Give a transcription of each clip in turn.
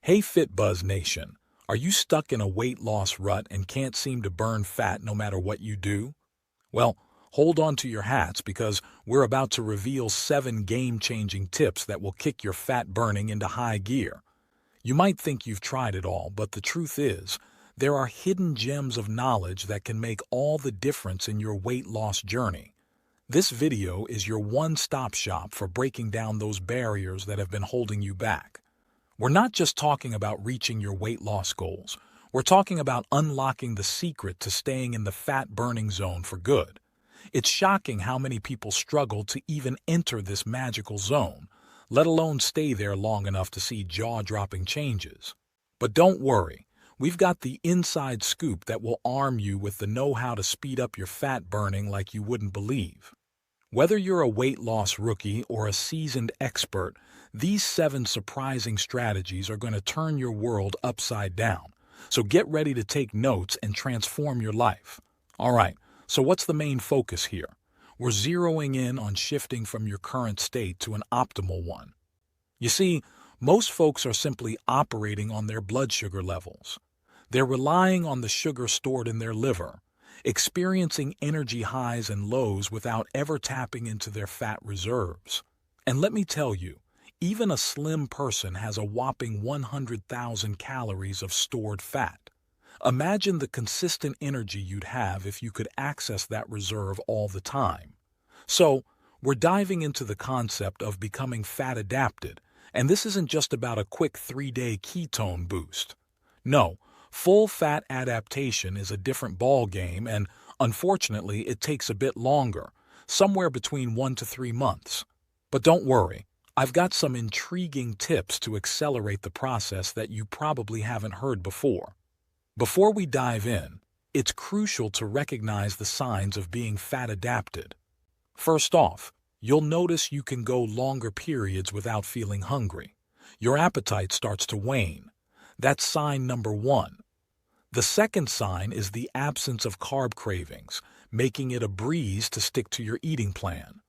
Hey FitBuzz Nation, are you stuck in a weight loss rut and can't seem to burn fat no matter what you do? Well, hold on to your hats because we're about to reveal 7 game-changing tips that will kick your fat burning into high gear. You might think you've tried it all, but the truth is, there are hidden gems of knowledge that can make all the difference in your weight loss journey. This video is your one-stop shop for breaking down those barriers that have been holding you back. We're not just talking about reaching your weight loss goals. We're talking about unlocking the secret to staying in the fat-burning zone for good. It's shocking how many people struggle to even enter this magical zone, let alone stay there long enough to see jaw-dropping changes. But don't worry, we've got the inside scoop that will arm you with the know-how to speed up your fat burning like you wouldn't believe. Whether you're a weight loss rookie or a seasoned expert, these 7 surprising strategies are going to turn your world upside down. So get ready to take notes and transform your life. All right, so what's the main focus here? We're zeroing in on shifting from your current state to an optimal one. You see, most folks are simply operating on their blood sugar levels. They're relying on the sugar stored in their liver, experiencing energy highs and lows without ever tapping into their fat reserves. And let me tell you, even a slim person has a whopping 100,000 calories of stored fat. Imagine the consistent energy you'd have if you could access that reserve all the time. So, we're diving into the concept of becoming fat adapted, and this isn't just about a quick 3-day ketone boost. No, full fat adaptation is a different ball game, and unfortunately it takes a bit longer, somewhere between 1 to 3 months. But don't worry, I've got some intriguing tips to accelerate the process that you probably haven't heard before. Before we dive in, it's crucial to recognize the signs of being fat adapted. First off, you'll notice you can go longer periods without feeling hungry. Your appetite starts to wane. That's sign number 1. The second sign is the absence of carb cravings, making it a breeze to stick to your eating plan.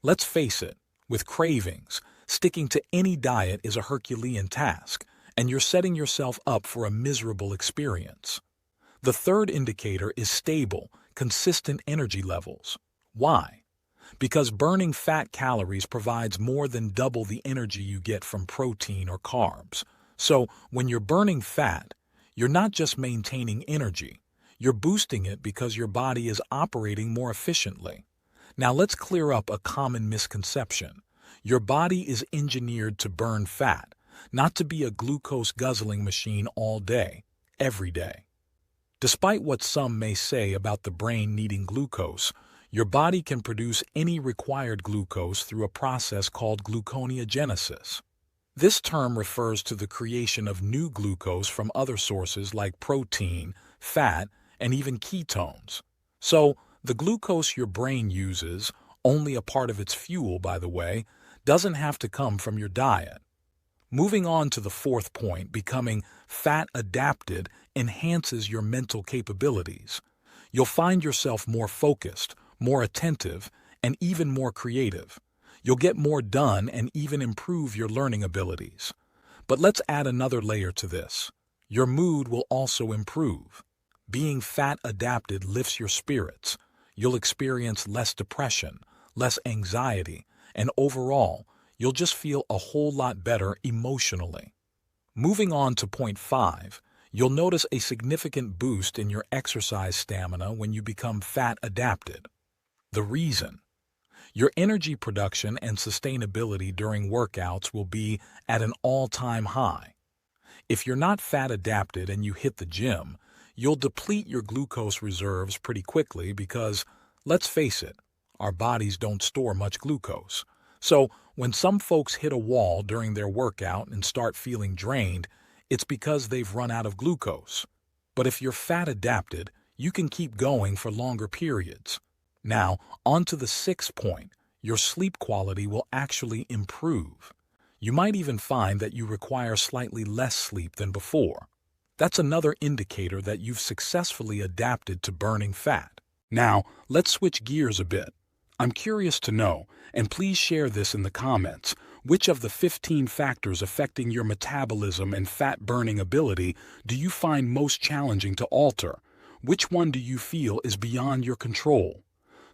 Let's face it, with cravings, sticking to any diet is a Herculean task, and you're setting yourself up for a miserable experience. The third indicator is stable, consistent energy levels. Why? Because burning fat calories provides more than double the energy you get from protein or carbs. So, when you're burning fat, you're not just maintaining energy, you're boosting it because your body is operating more efficiently. Now let's clear up a common misconception. Your body is engineered to burn fat, not to be a glucose-guzzling machine all day, every day. Despite what some may say about the brain needing glucose, your body can produce any required glucose through a process called gluconeogenesis. This term refers to the creation of new glucose from other sources like protein, fat, and even ketones. So, the glucose your brain uses, only a part of its fuel by the way, doesn't have to come from your diet. Moving on to the fourth point, becoming fat adapted enhances your mental capabilities. You'll find yourself more focused, more attentive, and even more creative. You'll get more done and even improve your learning abilities. But let's add another layer to this. Your mood will also improve. Being fat adapted lifts your spirits. You'll experience less depression, less anxiety, and overall, you'll just feel a whole lot better emotionally. Moving on to point 5, you'll notice a significant boost in your exercise stamina when you become fat adapted. The reason? Your energy production and sustainability during workouts will be at an all-time high. If you're not fat adapted and you hit the gym, you'll deplete your glucose reserves pretty quickly because, let's face it, our bodies don't store much glucose. So, when some folks hit a wall during their workout and start feeling drained, it's because they've run out of glucose. But if you're fat adapted, you can keep going for longer periods. Now, on to the 6th point, your sleep quality will actually improve. You might even find that you require slightly less sleep than before. That's another indicator that you've successfully adapted to burning fat. Now, let's switch gears a bit. I'm curious to know, and please share this in the comments, which of the 15 factors affecting your metabolism and fat-burning ability do you find most challenging to alter? Which one do you feel is beyond your control?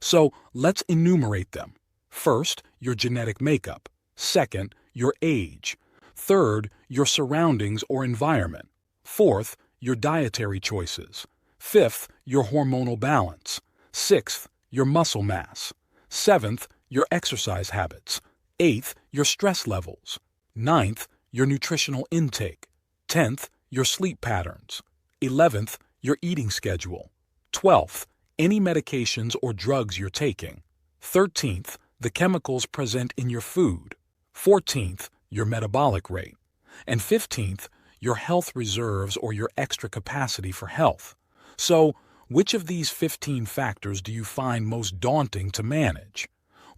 So let's enumerate them. First, your genetic makeup. Second, your age. Third, your surroundings or environment. Fourth, your dietary choices. Fifth, your hormonal balance. Sixth, your muscle mass. Seventh, your exercise habits. Eighth, your stress levels. Ninth, your nutritional intake. 10th, your sleep patterns. 11th, your eating schedule. 12th, any medications or drugs you're taking. 13th, the chemicals present in your food. 14th, your metabolic rate. And 15th, your health reserves or your extra capacity for health. So, which of these 15 factors do you find most daunting to manage?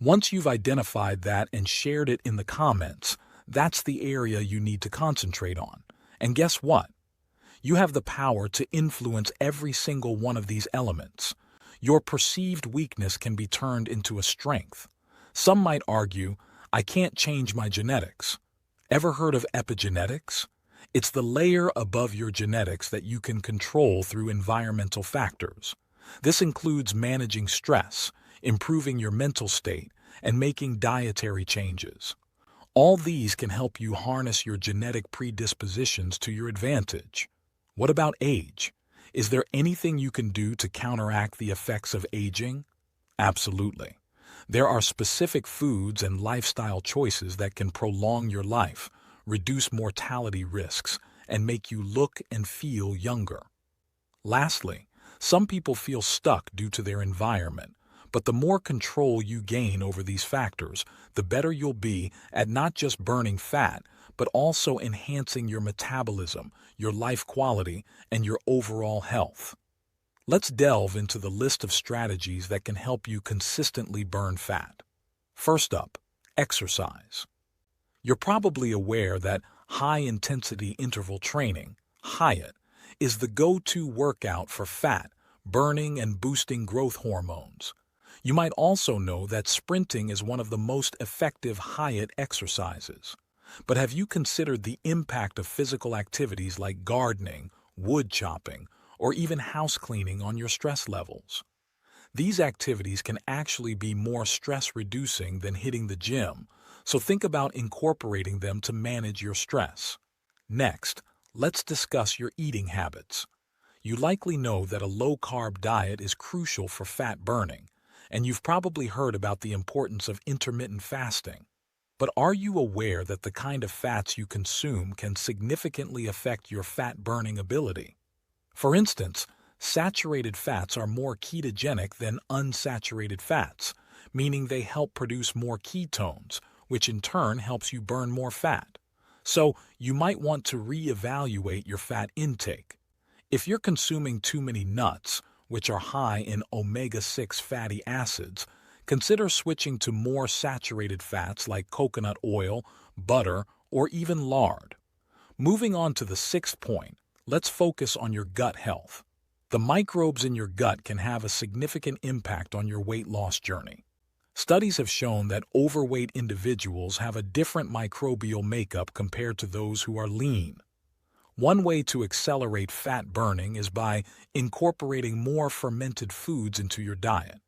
Once you've identified that and shared it in the comments, that's the area you need to concentrate on. And guess what? You have the power to influence every single one of these elements. Your perceived weakness can be turned into a strength. Some might argue, I can't change my genetics. Ever heard of epigenetics? It's the layer above your genetics that you can control through environmental factors. This includes managing stress, improving your mental state, and making dietary changes. All these can help you harness your genetic predispositions to your advantage. What about age? Is there anything you can do to counteract the effects of aging? Absolutely. There are specific foods and lifestyle choices that can prolong your life, reduce mortality risks, and make you look and feel younger. Lastly, some people feel stuck due to their environment, but the more control you gain over these factors, the better you'll be at not just burning fat, but also enhancing your metabolism, your life quality, and your overall health. Let's delve into the list of strategies that can help you consistently burn fat. First up, exercise. You're probably aware that high-intensity interval training, HIIT, is the go-to workout for fat, burning and boosting growth hormones. You might also know that sprinting is one of the most effective HIIT exercises. But have you considered the impact of physical activities like gardening, wood chopping, or even house cleaning on your stress levels? These activities can actually be more stress-reducing than hitting the gym, so think about incorporating them to manage your stress. Next, let's discuss your eating habits. You likely know that a low-carb diet is crucial for fat burning, and you've probably heard about the importance of intermittent fasting. But are you aware that the kind of fats you consume can significantly affect your fat-burning ability? For instance, saturated fats are more ketogenic than unsaturated fats, meaning they help produce more ketones, which in turn helps you burn more fat. So you might want to reevaluate your fat intake. If you're consuming too many nuts, which are high in omega-6 fatty acids, consider switching to more saturated fats like coconut oil, butter, or even lard. Moving on to the sixth point, let's focus on your gut health. The microbes in your gut can have a significant impact on your weight loss journey. Studies have shown that overweight individuals have a different microbial makeup compared to those who are lean. One way to accelerate fat burning is by incorporating more fermented foods into your diet.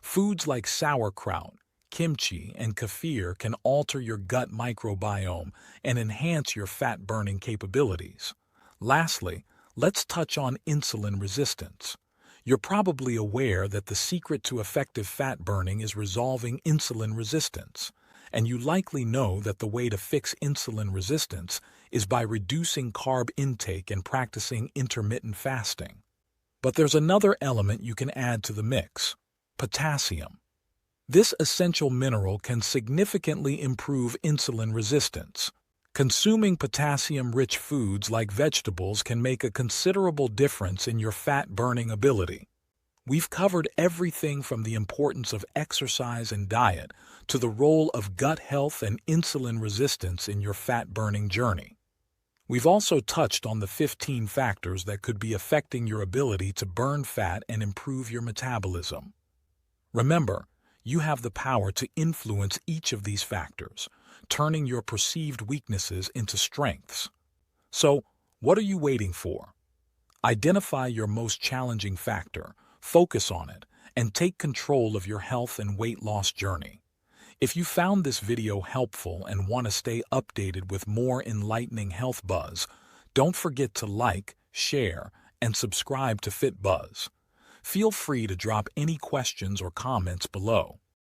Foods like sauerkraut, kimchi, and kefir can alter your gut microbiome and enhance your fat-burning capabilities. Lastly, let's touch on insulin resistance. You're probably aware that the secret to effective fat burning is resolving insulin resistance, and you likely know that the way to fix insulin resistance is by reducing carb intake and practicing intermittent fasting. But there's another element you can add to the mix: potassium. This essential mineral can significantly improve insulin resistance. Consuming potassium-rich foods like vegetables can make a considerable difference in your fat-burning ability. We've covered everything from the importance of exercise and diet to the role of gut health and insulin resistance in your fat-burning journey. We've also touched on the 15 factors that could be affecting your ability to burn fat and improve your metabolism. Remember, you have the power to influence each of these factors, turning your perceived weaknesses into strengths. So, what are you waiting for? Identify your most challenging factor, focus on it, and take control of your health and weight loss journey. If you found this video helpful and want to stay updated with more enlightening health buzz, don't forget to like, share, and subscribe to FitBuzz. Feel free to drop any questions or comments below.